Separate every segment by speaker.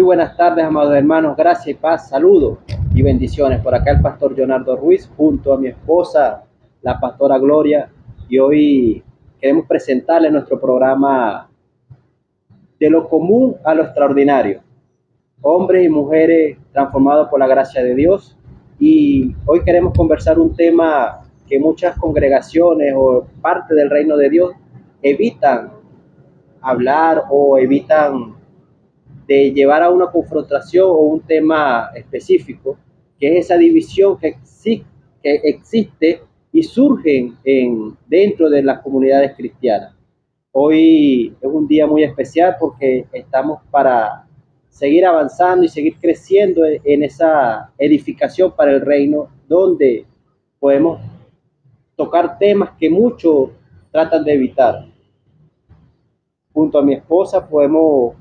Speaker 1: buenas tardes, amados hermanos. Gracias y paz, saludos y bendiciones. Por acá el pastor Leonardo Ruiz junto a mi esposa, la pastora Gloria. Y hoy queremos presentarles nuestro programa De lo común a lo extraordinario. Hombres y mujeres transformados por la gracia de Dios. Y hoy queremos conversar un tema que muchas congregaciones o parte del reino de Dios evitan hablar o evitan de llevar a una confrontación o un tema específico, que es esa división que existe y surge dentro de las comunidades cristianas. Hoy es un día muy especial porque estamos para seguir avanzando y seguir creciendo en esa edificación para el reino, donde podemos tocar temas que muchos tratan de evitar. Junto a mi esposa podemos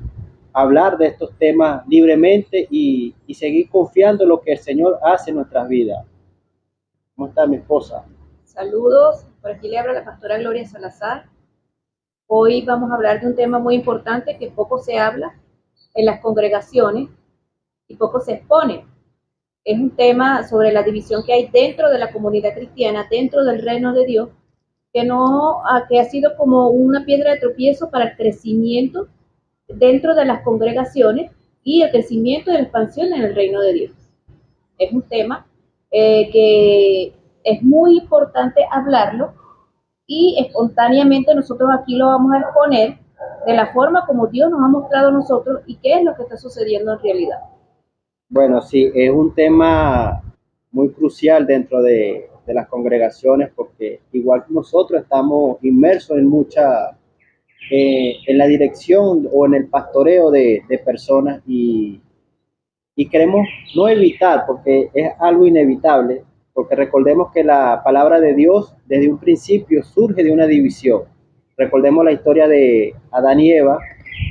Speaker 1: hablar de estos temas libremente y seguir confiando en lo que el Señor hace en nuestras vidas. ¿Cómo está mi esposa?
Speaker 2: Saludos, por aquí le habla la pastora Gloria Salazar. Hoy vamos a hablar de un tema muy importante que poco se habla en las congregaciones y poco se expone. Es un tema sobre la división que hay dentro de la comunidad cristiana, dentro del reino de Dios, que ha sido como una piedra de tropiezo para el crecimiento dentro de las congregaciones y el crecimiento y la expansión en el reino de Dios. Es un tema que es muy importante hablarlo y espontáneamente nosotros aquí lo vamos a exponer de la forma como Dios nos ha mostrado a nosotros y qué es lo que está sucediendo en realidad.
Speaker 1: Bueno, sí, es un tema muy crucial dentro de las congregaciones porque igual que nosotros estamos inmersos en la dirección o en el pastoreo de personas y queremos no evitar, porque es algo inevitable, porque recordemos que la palabra de Dios desde un principio surge de una división. Recordemos la historia de Adán y Eva,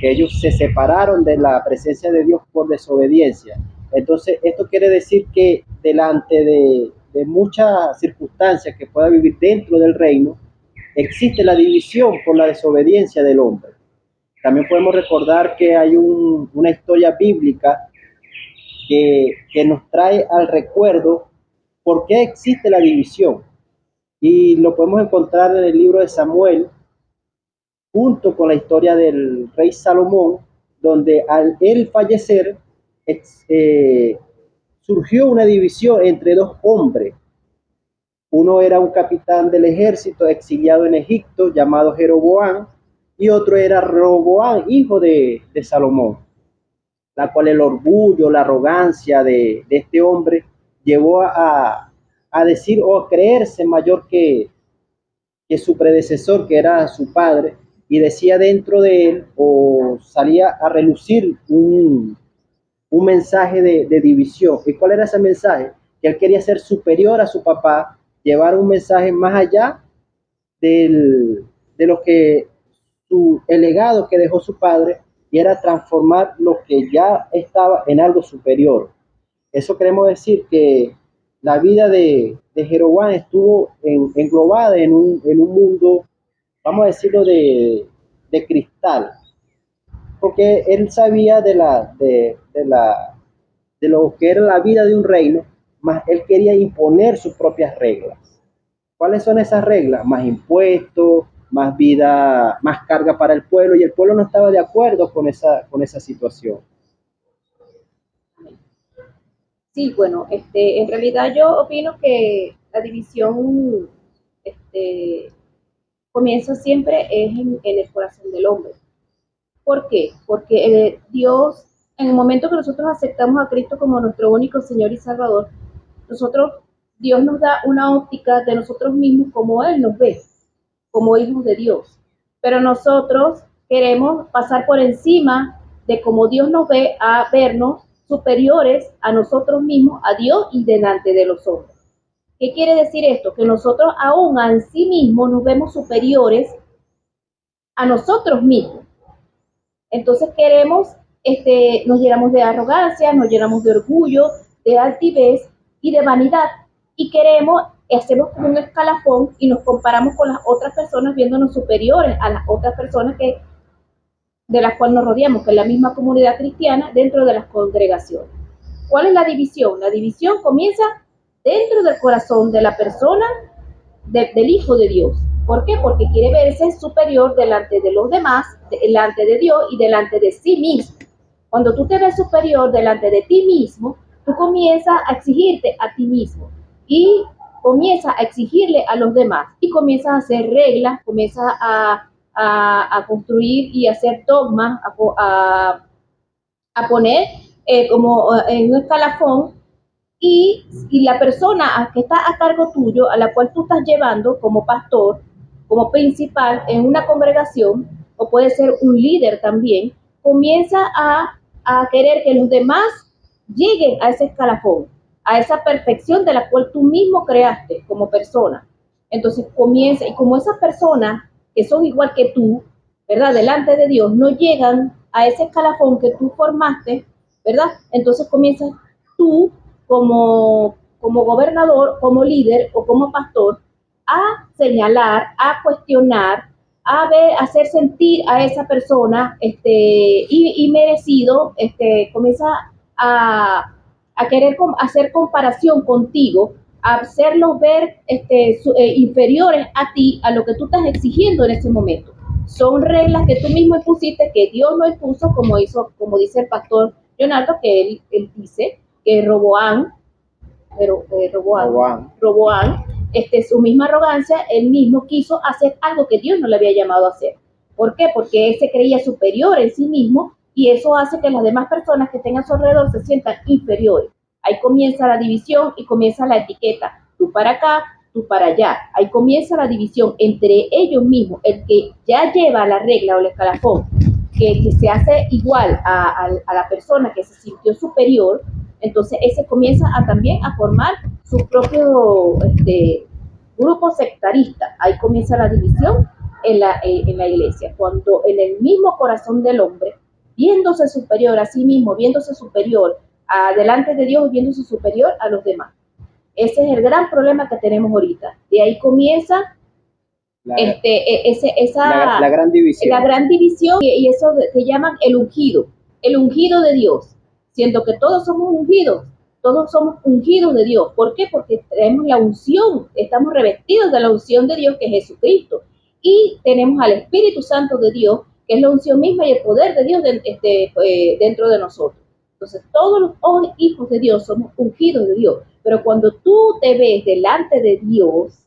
Speaker 1: que ellos se separaron de la presencia de Dios por desobediencia. Entonces, esto quiere decir que delante de muchas circunstancias que pueda vivir dentro del reino, existe la división por la desobediencia del hombre. También podemos recordar que hay una historia bíblica que nos trae al recuerdo por qué existe la división. Y lo podemos encontrar en el libro de Samuel, junto con la historia del rey Salomón, donde al él fallecer, surgió una división entre dos hombres. Uno era un capitán del ejército exiliado en Egipto llamado Jeroboam, y otro era Roboam, hijo de Salomón, la cual el orgullo, la arrogancia de este hombre llevó a decir o a creerse mayor que su predecesor, que era su padre, y decía dentro de él o salía a relucir un mensaje de división. ¿Y cuál era ese mensaje? Que él quería ser superior a su papá, llevar un mensaje más allá de lo que el legado que dejó su padre, y era transformar lo que ya estaba en algo superior. Eso queremos decir que la vida de Jeroboam estuvo englobada en un mundo, vamos a decirlo, de cristal, porque él sabía de lo que era la vida de un reino, más él quería imponer sus propias reglas. ¿Cuáles son esas reglas? Más impuestos, más vida, más carga para el pueblo, y el pueblo no estaba de acuerdo con esa situación.
Speaker 2: Sí, bueno, en realidad yo opino que la división comienza siempre es en el corazón del hombre. ¿Por qué? Porque Dios, en el momento que nosotros aceptamos a Cristo como nuestro único Señor y Salvador, Dios nos da una óptica de nosotros mismos como Él nos ve, como hijos de Dios. Pero nosotros queremos pasar por encima de cómo Dios nos ve a vernos superiores a nosotros mismos, a Dios y delante de los hombres. ¿Qué quiere decir esto? Que nosotros aún en sí mismos nos vemos superiores a nosotros mismos. Entonces nos llenamos de arrogancia, nos llenamos de orgullo, de altivez y de vanidad. Y hacemos como un escalafón y nos comparamos con las otras personas viéndonos superiores a las otras personas que de las cuales nos rodeamos, que es la misma comunidad cristiana dentro de las congregaciones. ¿Cuál es la división? La división comienza dentro del corazón de la persona, del Hijo de Dios. ¿Por qué? Porque quiere verse superior delante de los demás, delante de Dios y delante de sí mismo. Cuando tú te ves superior delante de ti mismo, tú comienzas a exigirte a ti mismo y comienzas a exigirle a los demás y comienzas a hacer reglas, comienzas a construir y hacer dogmas, a poner como en un escalafón y la persona que está a cargo tuyo, a la cual tú estás llevando como pastor, como principal en una congregación, o puede ser un líder también, comienza a querer que los demás lleguen a ese escalafón, a esa perfección de la cual tú mismo creaste como persona. Entonces comienza, y como esas personas que son igual que tú, ¿verdad? Delante de Dios, no llegan a ese escalafón que tú formaste, ¿verdad? Entonces comienzas tú como gobernador, como líder o como pastor, a señalar, a cuestionar, a ver, a hacer sentir a esa persona y merecido, comienza a querer hacer comparación contigo, a hacerlos ver inferiores a ti, a lo que tú estás exigiendo en ese momento. Son reglas que tú mismo impusiste, que Dios no impuso, como dice el pastor Leonardo, que él dice que Roboán, su misma arrogancia, él mismo quiso hacer algo que Dios no le había llamado a hacer. ¿Por qué? Porque él se creía superior en sí mismo y eso hace que las demás personas que tengan a su alrededor se sientan inferiores. Ahí comienza la división y comienza la etiqueta. Tú para acá, tú para allá. Ahí comienza la división entre ellos mismos. El que ya lleva la regla o el escalafón, que se hace igual a la persona que se sintió superior, entonces ese comienza también a formar su propio grupo sectarista. Ahí comienza la división en la iglesia, cuando en el mismo corazón del hombre, viéndose superior a sí mismo, viéndose superior delante de Dios, viéndose superior a los demás. Ese es el gran problema que tenemos ahorita. De ahí comienza
Speaker 1: la gran división.
Speaker 2: La gran división y eso que llaman el ungido de Dios, siendo que todos somos ungidos de Dios. ¿Por qué? Porque tenemos la unción, estamos revestidos de la unción de Dios, que es Jesucristo, y tenemos al Espíritu Santo de Dios, que es la unción misma y el poder de Dios dentro de nosotros. Entonces, todos los hijos de Dios somos ungidos de Dios, pero cuando tú te ves delante de Dios,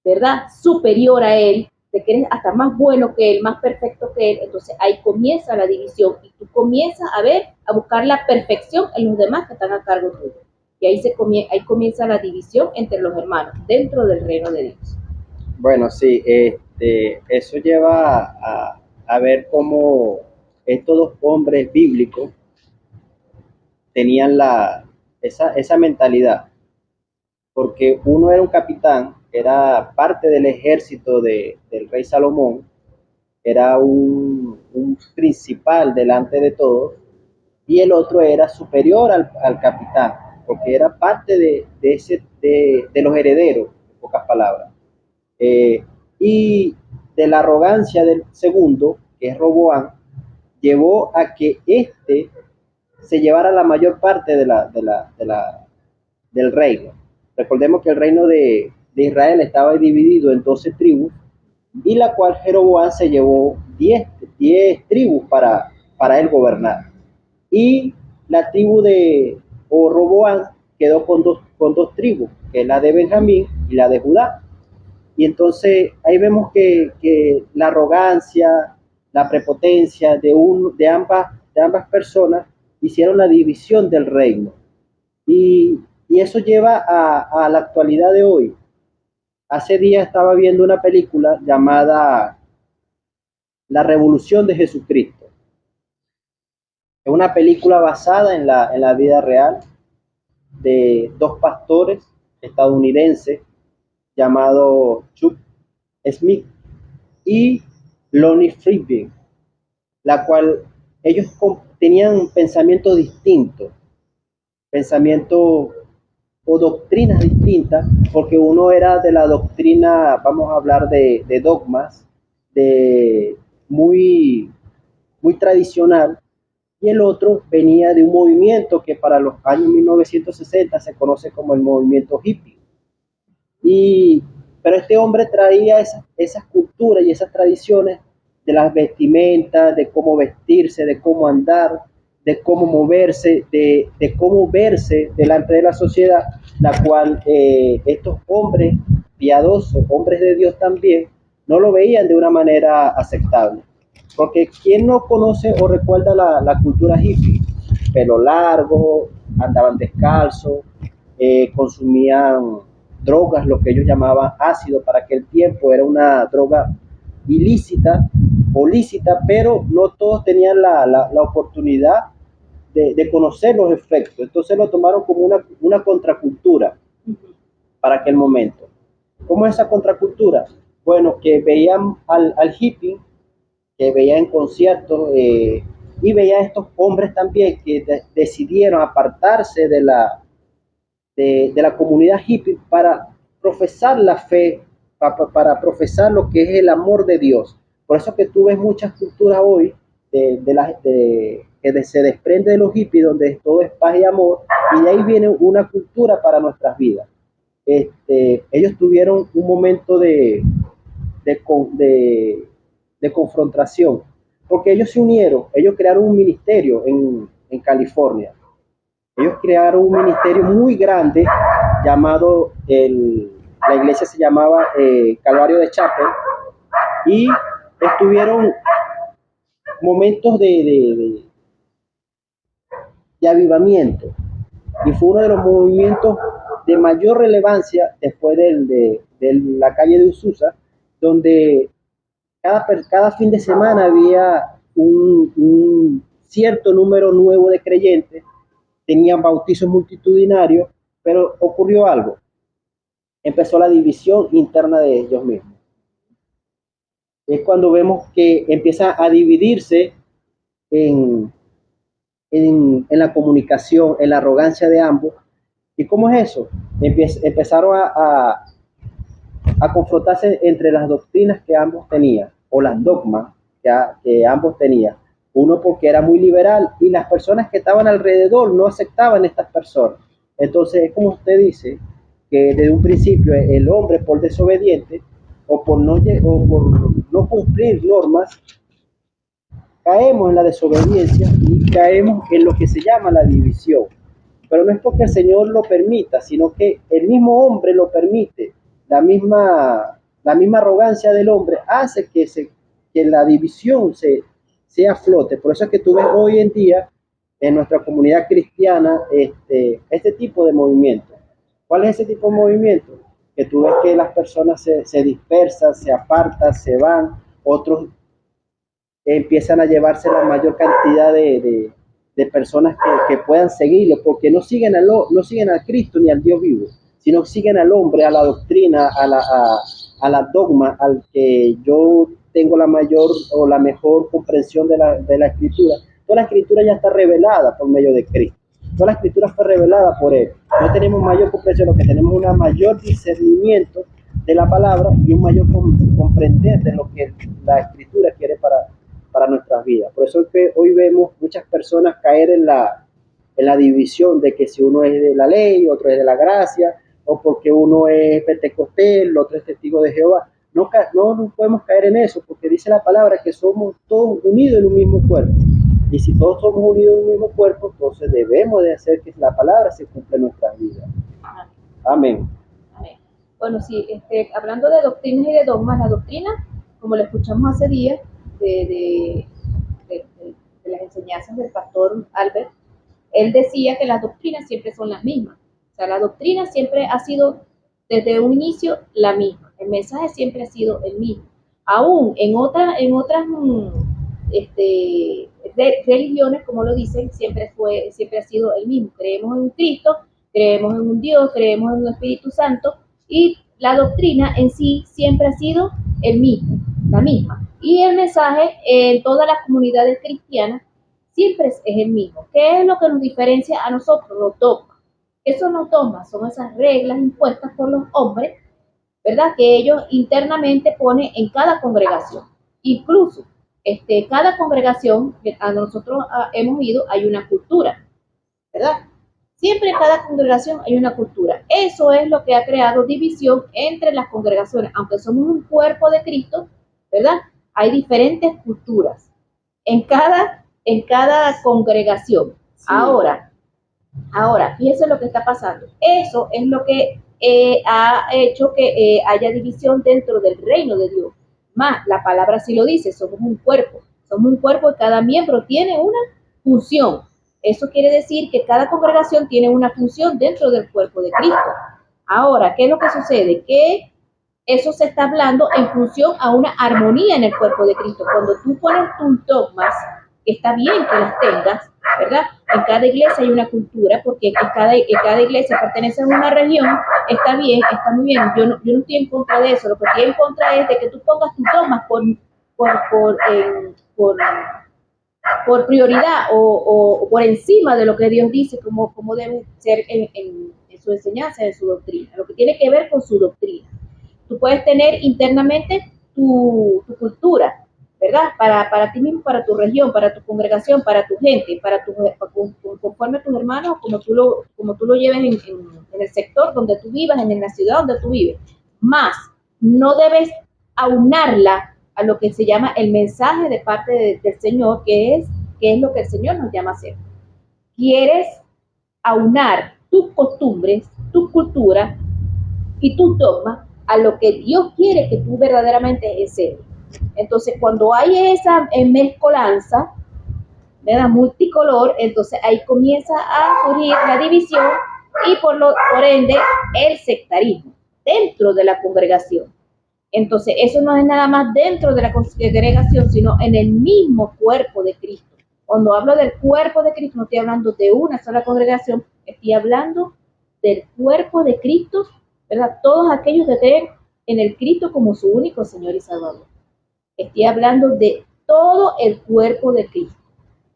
Speaker 2: ¿verdad? Superior a Él, te crees hasta más bueno que Él, más perfecto que Él, entonces ahí comienza la división y tú comienzas a buscar la perfección en los demás que están a cargo tuyo. Y ahí comienza la división entre los hermanos, dentro del reino de Dios.
Speaker 1: Bueno, sí, eso lleva a ver cómo estos dos hombres bíblicos tenían esa mentalidad, porque uno era un capitán, era parte del ejército del rey Salomón, era un principal delante de todos, y el otro era superior al capitán, porque era parte de los herederos, en pocas palabras. Y de la arrogancia del segundo, que es Roboán, llevó a que se llevara la mayor parte del reino. Recordemos que el reino de Israel estaba dividido en 12 tribus, y la cual Jeroboam se llevó 10 tribus para él gobernar. Y la tribu Roboam quedó con dos tribus, que es la de Benjamín y la de Judá. Y entonces ahí vemos que la arrogancia, la prepotencia de ambas personas hicieron la división del reino. Y eso lleva a la actualidad de hoy. Hace días estaba viendo una película llamada La Revolución de Jesucristo. Es una película basada en la vida real de dos pastores estadounidenses llamados Chuck Smith y Lonnie Friedman, la cual ellos tenían pensamientos distintos, pensamientos o doctrinas distintas, porque uno era de la doctrina, vamos a hablar de dogmas, muy muy tradicional, y el otro venía de un movimiento que para los años 1960 se conoce como el movimiento hippie. Y, pero este hombre traía esas culturas y esas tradiciones de las vestimentas, de cómo vestirse, de cómo andar, de cómo moverse, de cómo verse delante de la sociedad, la cual estos hombres piadosos, hombres de Dios también, no lo veían de una manera aceptable. Porque ¿quién no conoce o recuerda la cultura hippie? Pelo largo, andaban descalzos, consumían drogas, lo que ellos llamaban ácido. Para aquel tiempo era una droga ilícita o lícita, pero no todos tenían la oportunidad de conocer los efectos. Entonces lo tomaron como una contracultura para aquel momento. ¿Cómo es esa contracultura? Bueno, que veían al hippie, que veían en conciertos, y veían a estos hombres también que decidieron apartarse de la comunidad hippie para profesar la fe, para profesar lo que es el amor de Dios. Por eso que tú ves muchas culturas hoy que se desprende de los hippies, donde todo es paz y amor, y de ahí viene una cultura para nuestras vidas. Ellos tuvieron un momento de, de, de confrontación, porque ellos se unieron, ellos crearon un ministerio en California. Ellos crearon un ministerio muy grande llamado, la iglesia se llamaba Calvario de Chapel, y estuvieron momentos de avivamiento, y fue uno de los movimientos de mayor relevancia después de la calle de Ususa, donde cada fin de semana había un cierto número nuevo de creyentes, tenían bautizos multitudinarios, pero ocurrió algo. Empezó la división interna de ellos mismos. Es cuando vemos que empieza a dividirse en, en la comunicación, en la arrogancia de ambos. ¿Y cómo es eso? Empezaron a confrontarse entre las doctrinas que ambos tenían, o las dogmas que ambos tenían. Uno porque era muy liberal y las personas que estaban alrededor no aceptaban estas personas. Entonces es como usted dice, que desde un principio el hombre por desobediente o por no cumplir normas, caemos en la desobediencia y caemos en lo que se llama la división. Pero no es porque el Señor lo permita, sino que el mismo hombre lo permite. La misma arrogancia del hombre hace que la división se aflote. Por eso es que tú ves hoy en día en nuestra comunidad cristiana este tipo de movimiento. ¿Cuál es ese tipo de movimiento? Que tú ves que las personas se dispersan, se apartan, se van, otros empiezan a llevarse la mayor cantidad de personas que puedan seguirlo, porque no siguen a Cristo ni al Dios vivo, sino siguen al hombre, a la doctrina, a la dogma, al que yo tengo la mayor o la mejor comprensión de la escritura. Toda la escritura ya está revelada por medio de Cristo. Toda la escritura fue revelada por Él. No tenemos mayor comprensión, lo que tenemos es un mayor discernimiento de la palabra y un mayor comprender de lo que la escritura quiere para nuestras vidas. Por eso es que hoy vemos muchas personas caer en la división de que si uno es de la ley, otro es de la gracia, o porque uno es pentecostés, el otro es testigo de Jehová. No podemos caer en eso, porque dice la palabra que somos todos unidos en un mismo cuerpo. Y si todos somos unidos en un mismo cuerpo, entonces debemos de hacer que la palabra se cumpla en nuestras vidas. Amén.
Speaker 2: Amén. Bueno, sí, hablando de doctrinas y de dogmas, la doctrina, como lo escuchamos hace días, de las enseñanzas del pastor Albert, él decía que las doctrinas siempre son las mismas. O sea, la doctrina siempre ha sido, desde un inicio, la misma. El mensaje siempre ha sido el mismo. Aún en otras religiones, como lo dicen, siempre ha sido el mismo. Creemos en un Cristo, creemos en un Dios, creemos en un Espíritu Santo, y la doctrina en sí siempre ha sido el mismo, la misma. Y el mensaje en todas las comunidades cristianas siempre es el mismo. ¿Qué es lo que nos diferencia a nosotros? Los dogmas. ¿Qué son los dogmas? Son esas reglas impuestas por los hombres, ¿verdad? Que ellos internamente ponen en cada congregación. Incluso cada congregación que a nosotros hemos ido, hay una cultura, ¿verdad? Siempre en cada congregación hay una cultura. Eso es lo que ha creado división entre las congregaciones. Aunque somos un cuerpo de Cristo, ¿verdad? Hay diferentes culturas en cada congregación.
Speaker 1: Sí.
Speaker 2: Ahora, fíjense lo que está pasando. Eso es lo que ha hecho que haya división dentro del reino de Dios. Más, la palabra sí lo dice, somos un cuerpo. Somos un cuerpo y cada miembro tiene una función. Eso quiere decir que cada congregación tiene una función dentro del cuerpo de Cristo. Ahora, ¿qué es lo que sucede? Que eso se está hablando en función a una armonía en el cuerpo de Cristo. Cuando tú pones tus dogmas, que está bien que las tengas, ¿verdad? En cada iglesia hay una cultura, porque cada iglesia pertenece a una región, está bien, está muy bien. Yo no estoy en contra de eso. Lo que estoy en contra es de que tú pongas tus dogmas por prioridad o por encima de lo que Dios dice, como debe ser en su enseñanza, en su doctrina, lo que tiene que ver con su doctrina. Tú puedes tener internamente tu cultura, ¿verdad? Para ti mismo, para tu región, para tu congregación, para tu gente, conforme a tus hermanos, como tú lo lleves en el sector donde tú vivas, en la ciudad donde tú vives. Más, no debes aunarla a lo que se llama el mensaje de parte del Señor, que es lo que el Señor nos llama a hacer. Quieres aunar tus costumbres, tu cultura y tus dogmas a lo que Dios quiere que tú verdaderamente enseñes. Entonces, cuando hay esa mezcolanza, ¿verdad? Multicolor, entonces ahí comienza a surgir la división y por ende el sectarismo dentro de la congregación. Entonces, eso no es nada más dentro de la congregación, sino en el mismo cuerpo de Cristo. Cuando hablo del cuerpo de Cristo, no estoy hablando de una sola congregación, estoy hablando del cuerpo de Cristo, ¿verdad? Todos aquellos que creen en el Cristo como su único Señor y Salvador. Estoy hablando de todo el cuerpo de Cristo.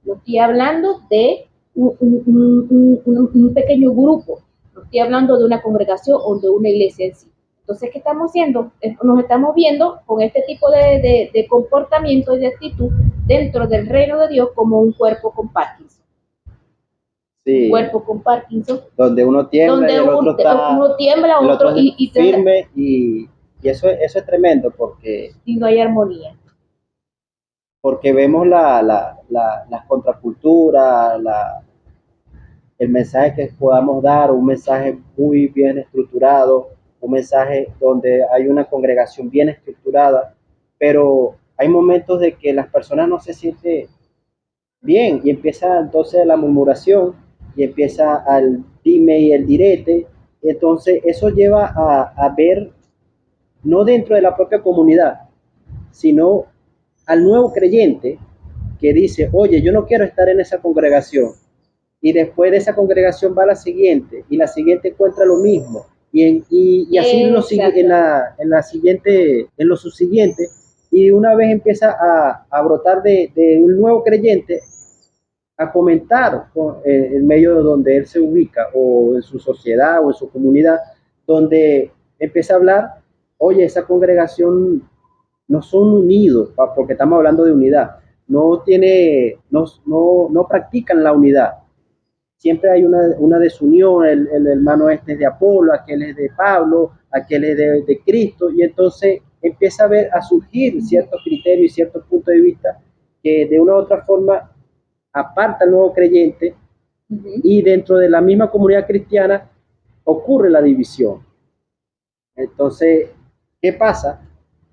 Speaker 2: No estoy hablando de un pequeño grupo. No estoy hablando de una congregación o de una iglesia en sí. Entonces, ¿qué estamos haciendo? Nos estamos viendo con este tipo de comportamiento y de actitud dentro del reino de Dios como un cuerpo con Parkinson.
Speaker 1: Sí.
Speaker 2: Un cuerpo con Parkinson.
Speaker 1: Donde uno tiembla
Speaker 2: donde
Speaker 1: y el otro está,
Speaker 2: uno tiembla,
Speaker 1: otro
Speaker 2: y
Speaker 1: firme y eso es tremendo porque
Speaker 2: y no hay armonía.
Speaker 1: Porque vemos las contraculturas, el mensaje que podamos dar, un mensaje muy bien estructurado, un mensaje donde hay una congregación bien estructurada, pero hay momentos de que las personas no se sienten bien y empieza entonces la murmuración y empieza al dime y el direte, entonces eso lleva a ver no dentro de la propia comunidad, sino al nuevo creyente que dice, oye, yo no quiero estar en esa congregación, y después de esa congregación va a la siguiente, y la siguiente encuentra lo mismo, y así en los subsiguientes, y una vez empieza a brotar de un nuevo creyente a comentar en medio de donde él se ubica, o en su sociedad, o en su comunidad, donde empieza a hablar, oye, esa congregación no son unidos, porque estamos hablando de unidad, no practican la unidad. Siempre hay una desunión, el hermano este es de Apolo, aquel es de Pablo, aquel es de Cristo, y entonces empieza a surgir ciertos criterios y ciertos puntos de vista que de una u otra forma aparta al nuevo creyente, y dentro de la misma comunidad cristiana ocurre la división. Entonces, ¿qué pasa?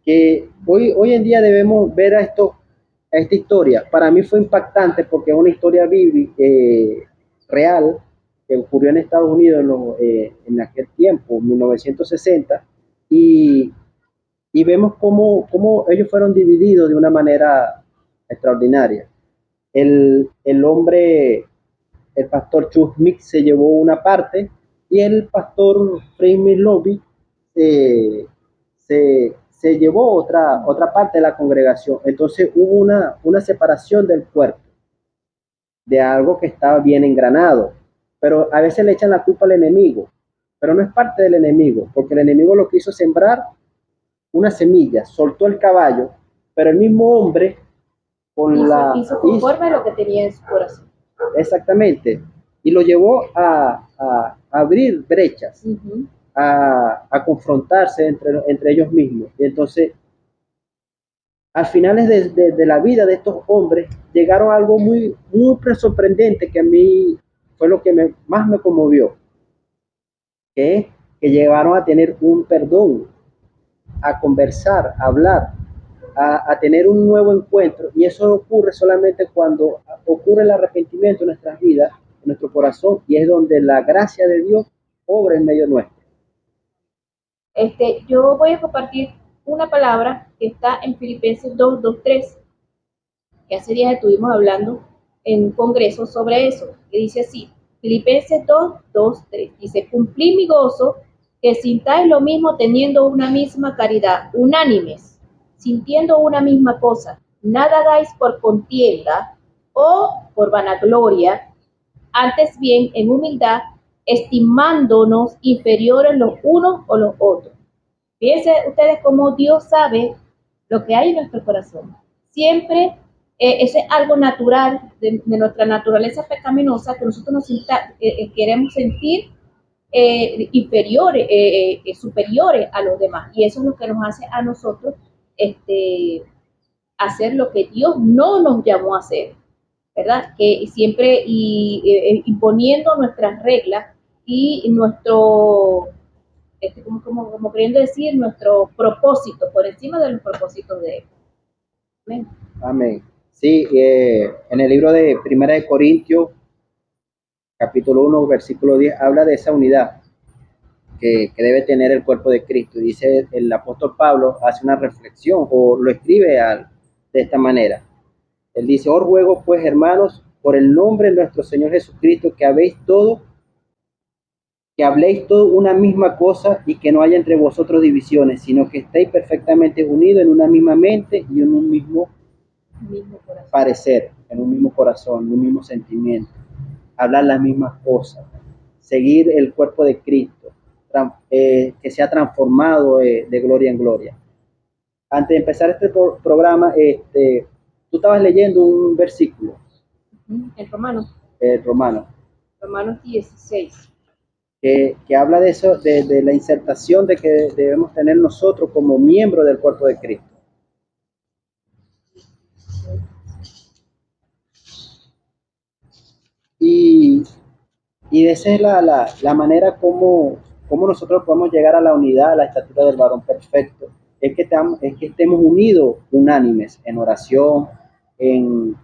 Speaker 1: Que hoy en día debemos ver a esta historia. Para mí fue impactante porque es una historia bíblica real que ocurrió en Estados Unidos en aquel tiempo, 1960, y vemos cómo ellos fueron divididos de una manera extraordinaria. El hombre, el pastor Chuck Smith se llevó una parte y el pastor Freeman Lobby se llevó otra parte de la congregación. Entonces hubo una separación del cuerpo, de algo que estaba bien engranado. Pero a veces le echan la culpa al enemigo, pero no es parte del enemigo, porque el enemigo lo quiso sembrar una semilla, soltó el caballo, pero el mismo hombre
Speaker 2: hizo conforme a lo que tenía en su corazón.
Speaker 1: Exactamente. Y lo llevó a abrir brechas, a confrontarse entre ellos mismos. Y entonces, al final de la vida de estos hombres, llegaron a algo muy, muy sorprendente que a mí fue lo que más me conmovió, que es que llegaron a tener un perdón, a conversar, a hablar, a tener un nuevo encuentro. Y eso ocurre solamente cuando ocurre el arrepentimiento en nuestras vidas, en nuestro corazón, y es donde la gracia de Dios obra en medio nuestro.
Speaker 2: Yo voy a compartir una palabra que está en Filipenses 2:3, que hace días estuvimos hablando en un congreso sobre eso, que dice así, Filipenses 2:3, dice, cumplí mi gozo, que sintáis lo mismo teniendo una misma caridad, unánimes, sintiendo una misma cosa, nada hagáis por contienda o por vanagloria, antes bien en humildad, estimándonos inferiores los unos o los otros. Fíjense ustedes cómo Dios sabe lo que hay en nuestro corazón. Siempre ese es algo natural de nuestra naturaleza pecaminosa que nosotros queremos sentir inferiores, superiores a los demás. Y eso es lo que nos hace a nosotros hacer lo que Dios no nos llamó a hacer, ¿verdad? Que siempre imponiendo nuestras reglas y nuestro, como queriendo decir, nuestro propósito por encima de los propósitos de Él. Amén.
Speaker 1: Amén. Sí, en el libro de Primera de Corintios, capítulo 1, versículo 10, habla de esa unidad que debe tener el cuerpo de Cristo. Y dice el apóstol Pablo, hace una reflexión o lo escribe de esta manera. Él dice, os ruego pues, hermanos, por el nombre de nuestro Señor Jesucristo, que habléis todo una misma cosa y que no haya entre vosotros divisiones, sino que estéis perfectamente unidos en una misma mente y en un mismo parecer, en un mismo corazón, en un mismo sentimiento, hablar las mismas cosas, seguir el cuerpo de Cristo, que sea transformado de gloria en gloria. Antes de empezar este programa, tú estabas leyendo un versículo.
Speaker 2: El Romanos.
Speaker 1: Romanos
Speaker 2: 16.
Speaker 1: Que habla de eso, de la insertación de que debemos tener nosotros como miembros del cuerpo de Cristo. Y esa es la manera como nosotros podemos llegar a la unidad, a la estatura del varón perfecto. Es que estemos unidos, unánimes, en oración, en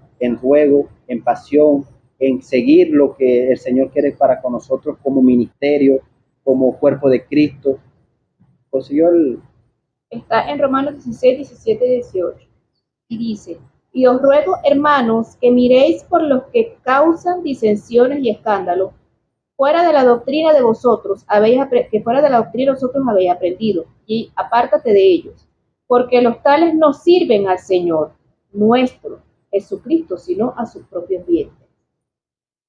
Speaker 1: ruego, en pasión, en seguir lo que el Señor quiere para con nosotros como ministerio, como cuerpo de Cristo. ¿Consiguió
Speaker 2: Está en Romanos 16, 17, 18. Y dice, y os ruego, hermanos, que miréis por los que causan disensiones y escándalos, fuera de la doctrina de vosotros, que fuera de la doctrina vosotros habéis aprendido, y apártate de ellos, porque los tales no sirven al Señor nuestro, Jesucristo, sino a sus propios bienes.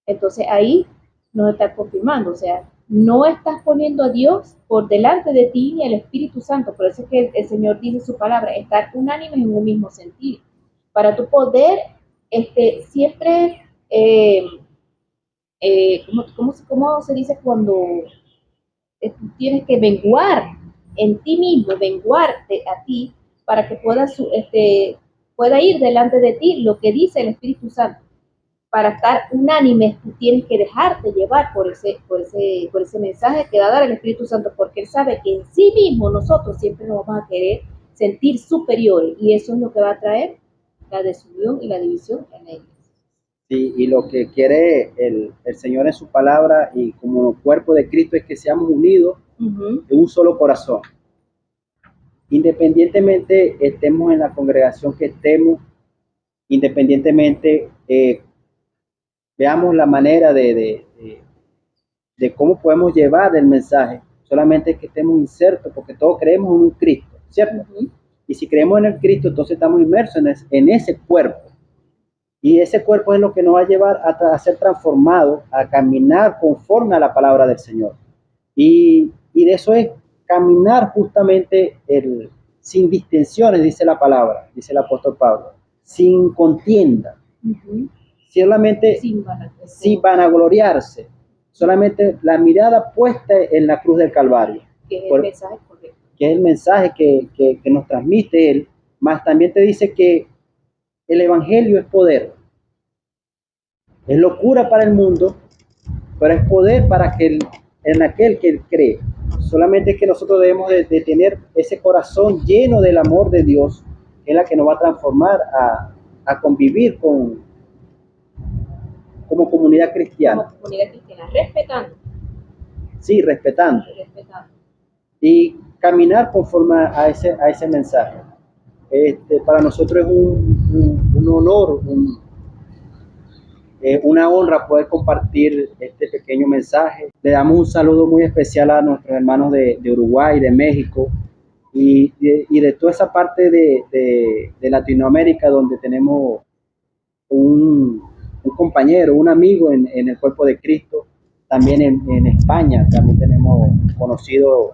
Speaker 2: Entonces ahí nos está confirmando, o sea, no estás poniendo a Dios por delante de ti ni al Espíritu Santo. Por eso es que el Señor dice su palabra, estar unánimes en un mismo sentido. Para tu poder, siempre, ¿cómo se dice cuando tienes que menguar en ti mismo, menguarte a ti, para que pueda ir delante de ti lo que dice el Espíritu Santo? Para estar unánimes, tú tienes que dejarte llevar por ese mensaje que va a dar el Espíritu Santo, porque Él sabe que en sí mismo nosotros siempre nos vamos a querer sentir superiores, y eso es lo que va a traer la desunión y la división en la iglesia.
Speaker 1: Sí, y lo que quiere el Señor en su palabra y como cuerpo de Cristo es que seamos unidos en un solo corazón. Independientemente estemos en la congregación que estemos, independientemente veamos la manera de cómo podemos llevar el mensaje, solamente que estemos insertos, porque todos creemos en un Cristo, ¿cierto? Y si creemos en el Cristo, entonces estamos inmersos en ese cuerpo. Y ese cuerpo es lo que nos va a llevar a ser transformados, a caminar conforme a la palabra del Señor. Y de eso es caminar justamente sin distinciones, dice la palabra, dice el apóstol Pablo, sin contienda, solamente sin vanagloriarse, solamente la mirada puesta en la cruz del Calvario.
Speaker 2: Que es el mensaje correcto.
Speaker 1: Que es el mensaje que nos transmite Él, más también te dice que el Evangelio es poder. Es locura para el mundo, pero es poder para en aquel que cree. Solamente es que nosotros debemos de tener ese corazón lleno del amor de Dios, que es la que nos va a transformar a convivir como comunidad cristiana.
Speaker 2: Como comunidad cristiana, respetando.
Speaker 1: Sí, respetando. Y caminar conforme a ese mensaje. Para nosotros es un honor, una honra poder compartir este pequeño mensaje. Le damos un saludo muy especial a nuestros hermanos de Uruguay, de México y de toda esa parte de Latinoamérica donde tenemos un compañero, un amigo en el cuerpo de Cristo. También en España también tenemos conocido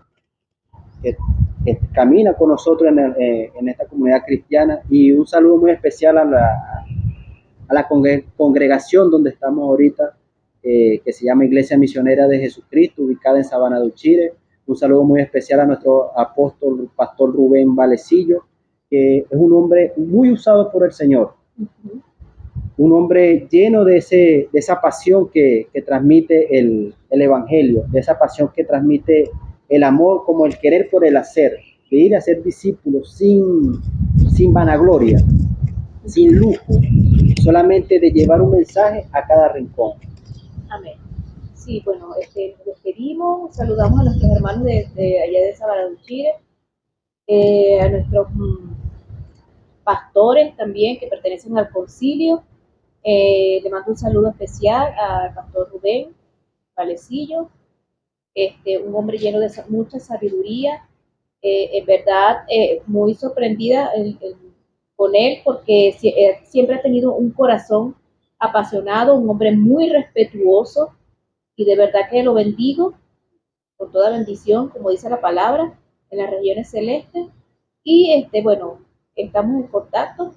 Speaker 1: que camina con nosotros en esta comunidad cristiana, y un saludo muy especial a la congregación donde estamos ahorita, que se llama Iglesia Misionera de Jesucristo, ubicada en Sabana de Uchire. Un saludo muy especial a nuestro apóstol, pastor Rubén Valecillo, que es un hombre muy usado por el Señor. Un hombre lleno de esa pasión que transmite el Evangelio, de esa pasión que transmite el amor como el querer por el hacer, de ir a ser discípulos sin vanagloria, sin lujo, solamente de llevar un mensaje a cada rincón.
Speaker 2: Amén. Sí, bueno, nos despedimos, saludamos a nuestros hermanos de allá de Sabana de Uchire, a nuestros pastores también que pertenecen al concilio. Le mando un saludo especial al pastor Rubén Valecillo, un hombre lleno de mucha sabiduría, en verdad muy sorprendida con él, porque siempre ha tenido un corazón apasionado, un hombre muy respetuoso, y de verdad que lo bendigo con toda bendición, como dice la palabra, en las regiones celestes. Y bueno, estamos en contacto,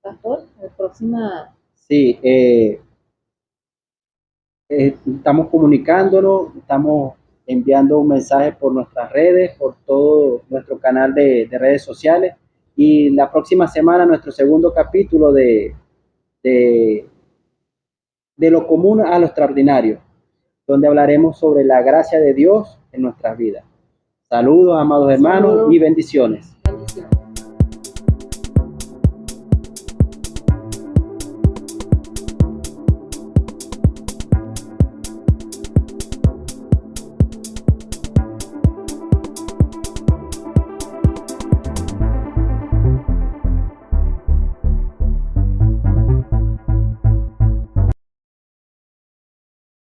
Speaker 2: pastor, en la próxima.
Speaker 1: Sí, estamos comunicándonos, estamos enviando un mensaje por nuestras redes, por todo nuestro canal de redes sociales, y la próxima semana nuestro segundo capítulo de lo común a lo extraordinario, donde hablaremos sobre la gracia de Dios en nuestras vidas. Saludos, amados hermanos, y bendiciones.
Speaker 2: Bendiciones.